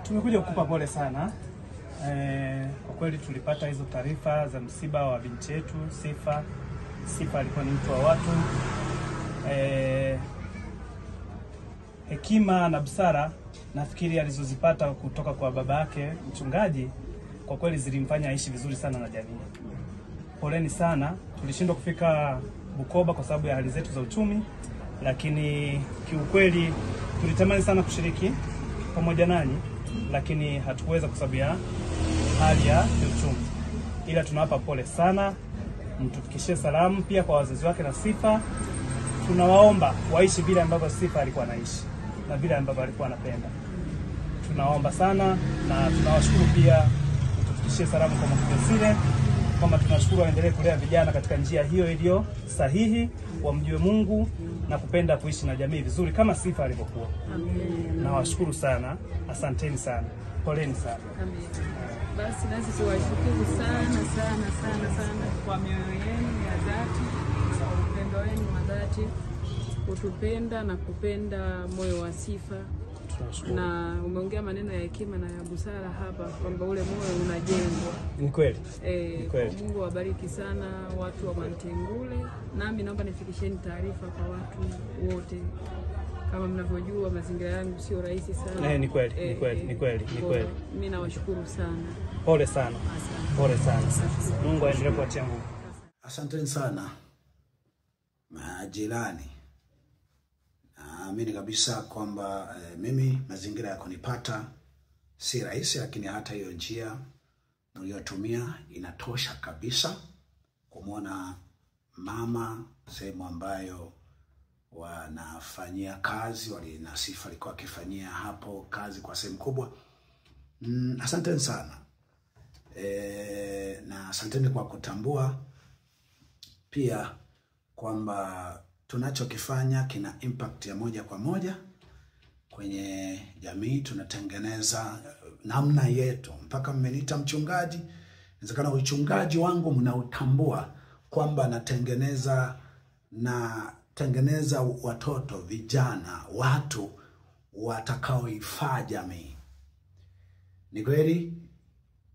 Tumekuja kukupa pole sana. Kwa kweli tulipata hizo taarifa za msiba wa binti yetu Sifa. Sifa alikuwa ni mtu wa watu. Hekima na busara nafikiri alizozipata kutoka kwa baba yake mchungaji kwa kweli zilimfanya aishi vizuri sana na jamii. Poleni sana. Tulishindwa kufika Bukoba kwa sababu ya hali zetu za uchumi, lakini kiukweli tulitamani sana kushiriki pamoja nanyi, lakini hatukuweza kwa sababu ya hali ya uchumi. Ila tunawapa pole sana, mtufikishie salamu pia kwa wazazi wake na Sifa. Tunawaomba waishi vile ambavyo Sifa alikuwa anaishi na vile ambavyo alikuwa anapenda. Tunaomba sana na tunawashukuru pia, mtufikishie salamu kwa Mkutesile kwamba tunashukuru waendelee kulea vijana katika njia hiyo iliyo sahihi, wamjue Mungu na kupenda kuishi na jamii vizuri kama Sifa alivyokuwa. Amen. Nawashukuru sana. Asanteni sana. Poleni sana. Amen. Basi nasi tuwashukuru sana kwa mioyo yenu ya dhati, kwa upendo wenu wa dhati, kutupenda na kupenda moyo wa Sifa. Na umeongea maneno ya hekima na ya busara hapa kwamba ule moyo unajengwa. Ni kweli. Ni kweli. Mungu wabariki sana watu wa Mwantengule. Nami naomba nifikisheni taarifa kwa watu wote. Kama mnavyojua mazingira yangu sio rahisi sana. Ni kweli. Mimi nawashukuru sana. Pole sana. Pole sana. Mungu aendelee kuatia nguvu. Asanteni sana majirani. Naamini kabisa kwamba mimi mazingira ya kunipata si rahisi, lakini hata hiyo njia niliyotumia inatosha kabisa kumwona mama sehemu ambayo wanafanyia kazi, na Sifa alikuwa akifanyia hapo kazi kwa sehemu kubwa. Asanteni sana. Na asanteni kwa kutambua pia kwamba tunachokifanya kina impact ya moja kwa moja kwenye jamii. Tunatengeneza namna yetu. Mpaka mmeniita mchungaji, inawezekana uchungaji wangu mnautambua kwamba natengeneza watoto, vijana, watu watakaoifaa jamii. Ni kweli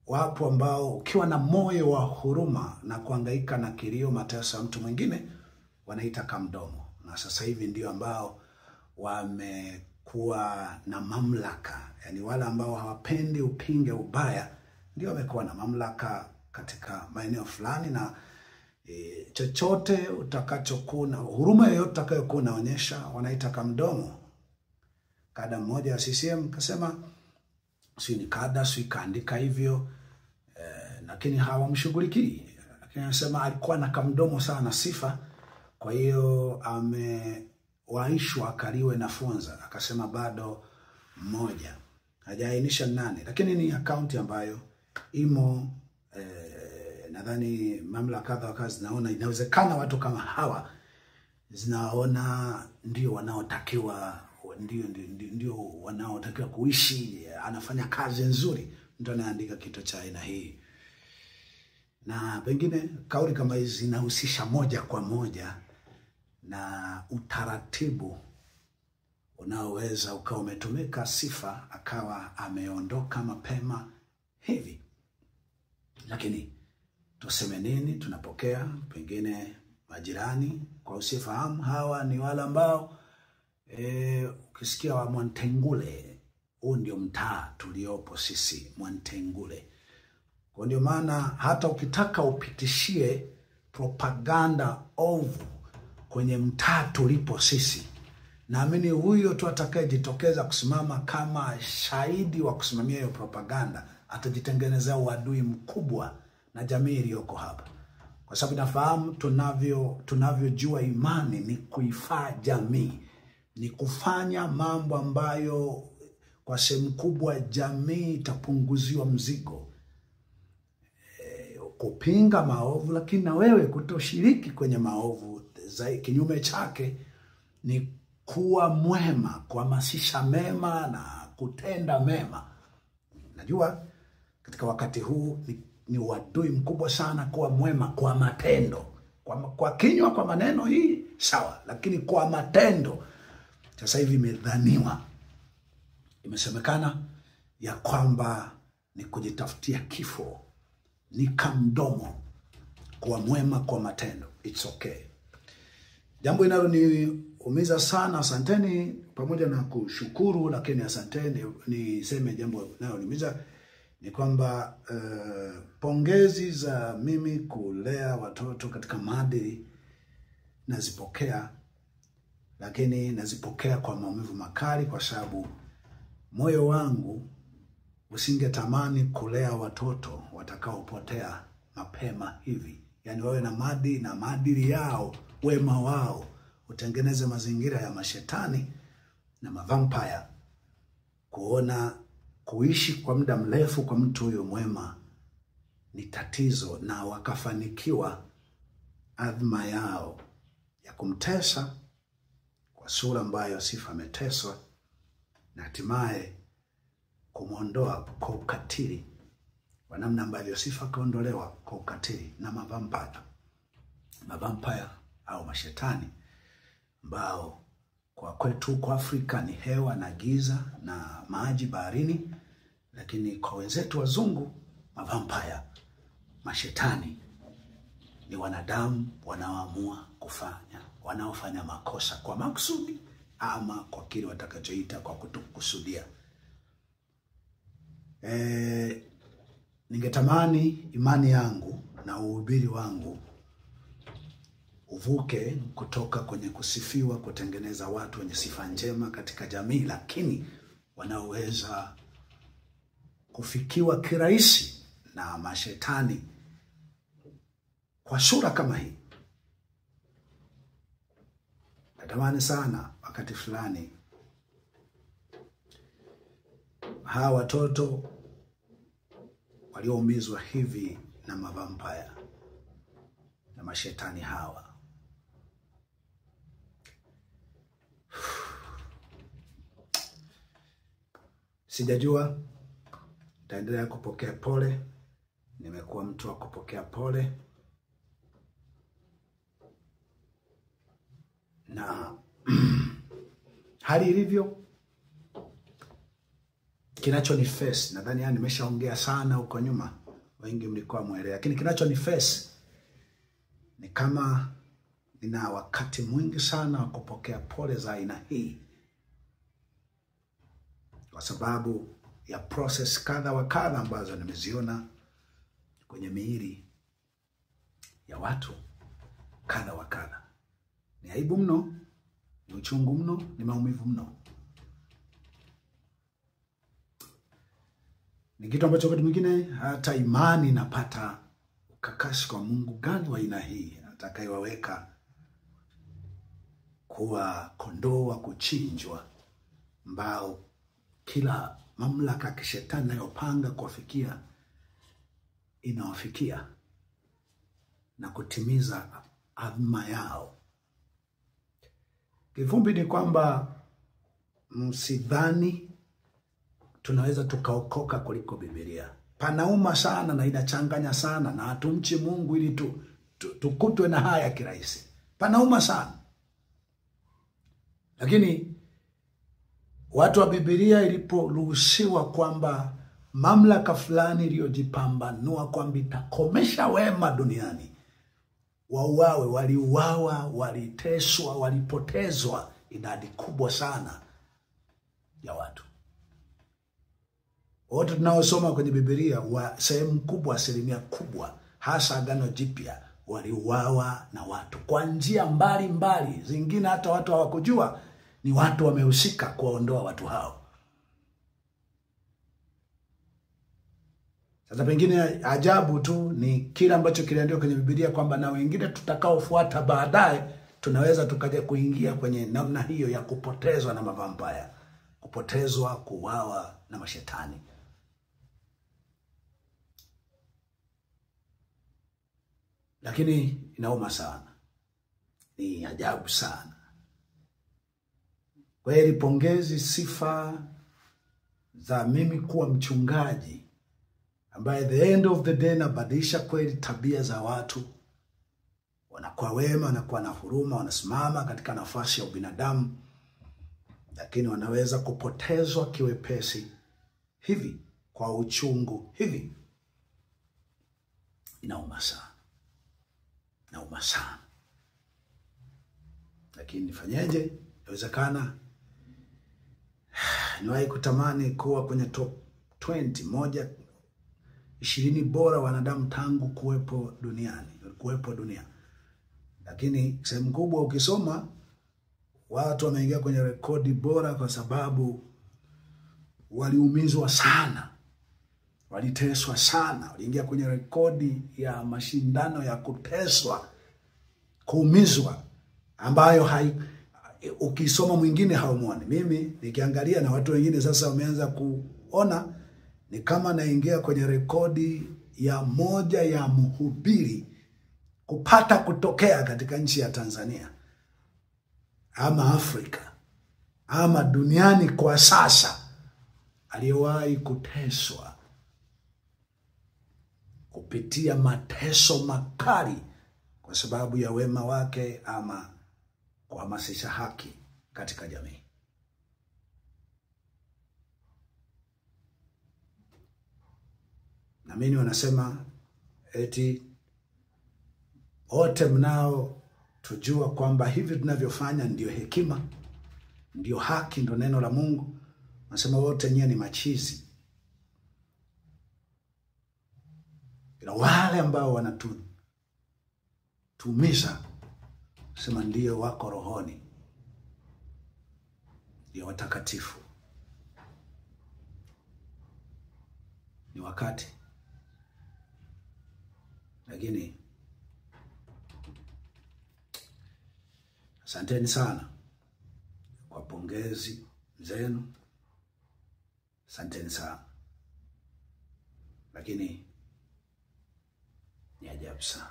wapo ambao ukiwa na moyo wa huruma na kuhangaika na kilio, mateso ya mtu mwingine, wanaita kamdomo. Na sasa hivi ndio ambao wamekuwa na mamlaka. Yaani wale ambao hawapendi upinge ubaya ndio wamekuwa na mamlaka katika maeneo fulani, na chochote utakachokuna, huruma yoyote utakayokuwa unaonyesha, wanaita kamdomo. Kada mmoja wa CCM kasema, si ni kada, si kaandika hivyo, lakini hawamshughulikii. Lakini anasema alikuwa na kamdomo sana Sifa. Kwa hiyo amewaishwa akaliwe na funza. Akasema bado mmoja. Hajaainisha nani. Lakini ni akaunti ambayo imo, nadhani mamlaka kadha wa kadha zinaona inawezekana watu kama hawa zinaona ndio wanaotakiwa, ndio wanaotakiwa kuishi, anafanya kazi nzuri, mtu anaandika kitu cha aina hii. Na pengine kauli kama hizi zinahusisha moja kwa moja na utaratibu unaoweza ukawa umetumika, Sifa akawa ameondoka mapema hivi. Lakini tuseme nini? Tunapokea pengine majirani kwa usifahamu, hawa ni wale ambao ukisikia wa Mwantengule, huu ndio mtaa tuliopo sisi, Mwantengule. Kwa ndio maana hata ukitaka upitishie propaganda ovu kwenye mtaa tulipo sisi, naamini huyo tu atakayejitokeza kusimama kama shahidi wa kusimamia hiyo propaganda atajitengenezea uadui mkubwa na jamii iliyoko hapa. Kwa sababu nafahamu tunavyojua imani ni kuifaa jamii, ni kufanya mambo ambayo kwa sehemu kubwa jamii itapunguziwa mzigo, kupinga maovu, lakini na wewe kutoshiriki kwenye maovu. Kinyume chake ni kuwa mwema, kuhamasisha mema na kutenda mema. Najua katika wakati huu ni uadui mkubwa sana kuwa mwema kwa matendo. Kwa kinywa, kwa maneno hii sawa, lakini kwa matendo sasa hivi imedhaniwa, imesemekana ya kwamba ni kujitafutia kifo, ni kamdomo, kuwa mwema kwa matendo. It's okay. Jambo linaloniumiza sana, asanteni pamoja na kushukuru, lakini asanteni niseme jambo linaloniumiza ni kwamba pongezi za mimi kulea watoto katika maadili nazipokea, lakini nazipokea kwa maumivu makali, kwa sababu moyo wangu usingetamani kulea watoto watakaopotea mapema hivi. Yani wawe na maadili, na maadili yao, wema wao utengeneze mazingira ya mashetani na mavampire kuona kuishi kwa muda mrefu kwa mtu huyo mwema ni tatizo, na wakafanikiwa adhma yao ya kumtesa kwa sura ambayo Sifa ameteswa, na hatimaye kumwondoa kwa ukatili wa namna ambavyo Sifa kaondolewa kwa ukatili na mavampire au mashetani ambao kwa kwetu kwa Afrika ni hewa na giza na maji baharini, lakini kwa wenzetu wazungu mavampire, mashetani ni wanadamu wanaofanya makosa kwa makusudi ama kwa kile watakachoita kwa kutokusudia. Ningetamani imani yangu na uhubiri wangu uvuke kutoka kwenye kusifiwa kutengeneza watu wenye sifa njema katika jamii, lakini wanaoweza kufikiwa kirahisi na mashetani kwa sura kama hii. Natamani sana wakati fulani hawa watoto walioumizwa hivi na mavampire na mashetani hawa, sijajua, nitaendelea kupokea pole. Nimekuwa mtu wa kupokea pole, na hali ilivyo, kinachoniface, nadhani nimeshaongea sana huko nyuma, wengi mlikuwa mwelewa, lakini kinachoniface ni kama nina wakati mwingi sana wa kupokea pole za aina hii, kwa sababu ya process kadha wa kadha ambazo nimeziona kwenye miili ya watu kadha wa kadha. Ni aibu mno, ni uchungu mno, ni maumivu mno. Ni kitu ambacho wakati mwingine hata imani napata ukakasi kwa Mungu gani wa aina hii atakayewaweka kuwa kondoo wa kuchinjwa, ambao kila mamlaka kishetani inayopanga kuwafikia inawafikia na kutimiza adhma yao. Kifumbi ni kwamba msidhani tunaweza tukaokoka kuliko Biblia. Panauma sana na inachanganya sana, na hatumchi Mungu ili tukutwe na haya kirahisi. Panauma sana. Lakini watu wa Biblia iliporuhusiwa kwamba mamlaka fulani iliyojipambanua kwamba itakomesha wema duniani, wauawe, waliuawa, waliteswa, walipotezwa idadi kubwa sana ya watu. Wote tunaosoma kwenye Biblia, sehemu kubwa, asilimia kubwa, hasa Agano Jipya, waliuawa na watu kwa njia mbalimbali. Zingine hata watu hawakujua ni watu wamehusika kuwaondoa watu hao. Sasa pengine ajabu tu ni kile ambacho kiliandikwa kwenye Biblia kwamba na wengine tutakaofuata baadaye tunaweza tukaja kuingia kwenye namna hiyo ya kupotezwa na mavampaya, kupotezwa, kuuawa na mashetani. Lakini inauma sana. Ni ajabu sana. Kweli pongezi, sifa za mimi kuwa mchungaji ambaye the end of the day nabadilisha kweli tabia za watu. Wanakuwa wema, wanakuwa na huruma, wanasimama katika nafasi ya ubinadamu, lakini wanaweza kupotezwa kiwepesi hivi, kwa uchungu hivi, inauma sana. Inauma sana. Lakini nifanyeje? Inawezekana niwahi kutamani kuwa kwenye top 20, 20 bora wanadamu tangu kuwepo dunia. Lakini sehemu kubwa ukisoma, watu wameingia kwenye rekodi bora kwa sababu waliumizwa sana, waliteswa sana, waliingia kwenye rekodi ya mashindano ya kuteswa, kuumizwa, ambayo ukisoma mwingine haumuoni. Mimi nikiangalia na watu wengine sasa wameanza kuona ni kama naingia kwenye rekodi ya moja ya mhubiri kupata kutokea katika nchi ya Tanzania ama Afrika ama duniani kwa sasa, aliyewahi kuteswa, kupitia mateso makali kwa sababu ya wema wake ama kuhamasisha haki katika jamii. Na mimi wanasema eti wote mnao tujua kwamba hivi tunavyofanya ndio hekima, ndio haki, ndio neno la Mungu. Nasema wote nyie ni machizi. Ila wale ambao wanatumiza, sema ndio wako rohoni, ndio watakatifu. Ni wakati. Lakini asanteni sana kwa pongezi zenu. Asanteni sana. Lakini ni ajabu sana.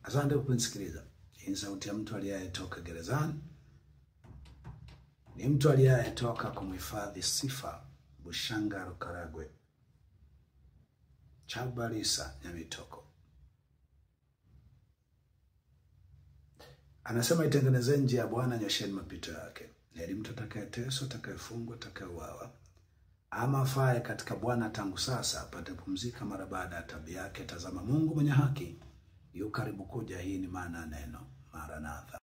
Asante kwa kunisikiliza. Hii sauti ya mtu aliyetoka gerezani. Ni mtu aliyetoka kumhifadhi Sifa Bushanga Karagwe, Chabalisa Nyamitoko. Anasema itengeneze njia ya Bwana, nyosheni mapito yake. Heri mtu atakayeteswa, atakayefungwa, atakayeuawa, ama afaye katika Bwana tangu sasa apate pumzika mara baada ya tabia yake. Tazama, Mungu mwenye haki yu karibu kuja. Hii ni maana neno Maranatha.